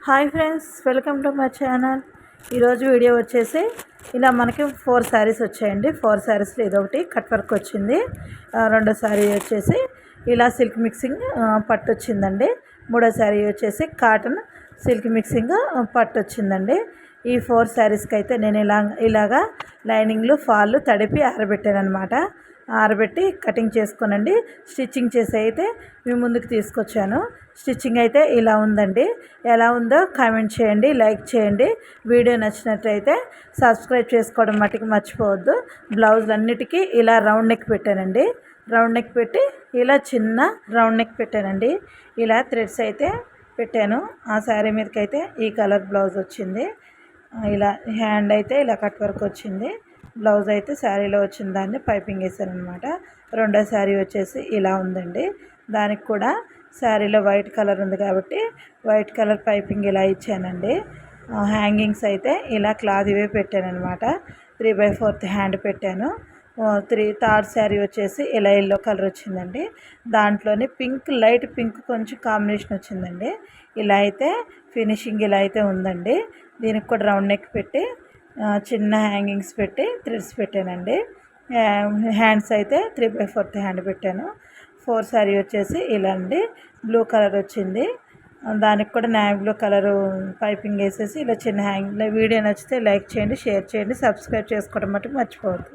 Hi friends, welcome to my channel. ఈరోజు video వచ్చేసి ఇలా మనకి 4 శారీస్ వచ్చాయండి. 4 శారీస్లో ఇదొకటి కట్ వర్క్ వచ్చింది. రెండో శారీ వచ్చేసి ఇలా సిల్క్ మిక్సింగ్ పట్టు వచ్చిందండి. మూడో శారీ వచ్చేసి కాటన్ సిల్క్ మిక్సింగ్ పట్టు వచ్చిందండి. ఈ 4 శారీస్కి అయితే నేను ఇలాగా లైనింగ్లు ఫాళ్ళు తడిపి ఆరబెట్టాను అనమాట. ఆరబెట్టి కటింగ్ చేసుకోనండి. స్టిచ్చింగ్ చేసి అయితే మీ ముందుకు తీసుకొచ్చాను. స్టిచ్చింగ్ అయితే ఇలా ఉందండి. ఎలా ఉందో కామెంట్ చేయండి, లైక్ చేయండి. వీడియో నచ్చినట్లయితే సబ్స్క్రైబ్ చేసుకోవడం మట్టుకు మర్చిపోవద్దు. బ్లౌజులు అన్నిటికీ ఇలా రౌండ్ నెక్ పెట్టానండి. రౌండ్ నెక్ పెట్టి ఇలా చిన్న రౌండ్ నెక్ పెట్టానండి. ఇలా థ్రెడ్స్ అయితే పెట్టాను. ఆ శారీ మీదకి అయితే ఈ కలర్ బ్లౌజ్ వచ్చింది. ఇలా హ్యాండ్ అయితే ఇలా కట్ వర్క్ వచ్చింది. బ్లౌజ్ అయితే శారీలో వచ్చిన దాన్ని పైపింగ్ వేసాను అనమాట. రెండో శారీ వచ్చేసి ఇలా ఉందండి. దానికి కూడా శారీలో వైట్ కలర్ ఉంది కాబట్టి వైట్ కలర్ పైపింగ్ ఇలా ఇచ్చానండి. హ్యాంగింగ్స్ అయితే ఇలా క్లాత్ ఇవే పెట్టాను అనమాట. 3/4 హ్యాండ్ పెట్టాను. థర్డ్ శారీ వచ్చేసి ఇలా ఎల్లో కలర్ వచ్చిందండి. దాంట్లోనే పింక్, లైట్ పింక్ కొంచెం కాంబినేషన్ వచ్చిందండి. ఇలా అయితే ఫినిషింగ్ ఇలా అయితే ఉందండి. దీనికి కూడా రౌండ్ నెక్ పెట్టి చిన్న హ్యాంగింగ్స్ పెట్టి థ్రెడ్స్ పెట్టానండి. హ్యాండ్స్ అయితే 3/4 హ్యాండ్ పెట్టాను. 4 శారీ వచ్చేసి ఇలా అండి. బ్లూ కలర్ వచ్చింది. దానికి కూడా నేవీ బ్లూ కలరు పైపింగ్ వేసేసి ఇలా చిన్న హ్యాంగింగ్. వీడియో నచ్చితే లైక్ చేయండి, షేర్ చేయండి, సబ్స్క్రైబ్ చేసుకోవడం మటుకు మర్చిపోవద్దు.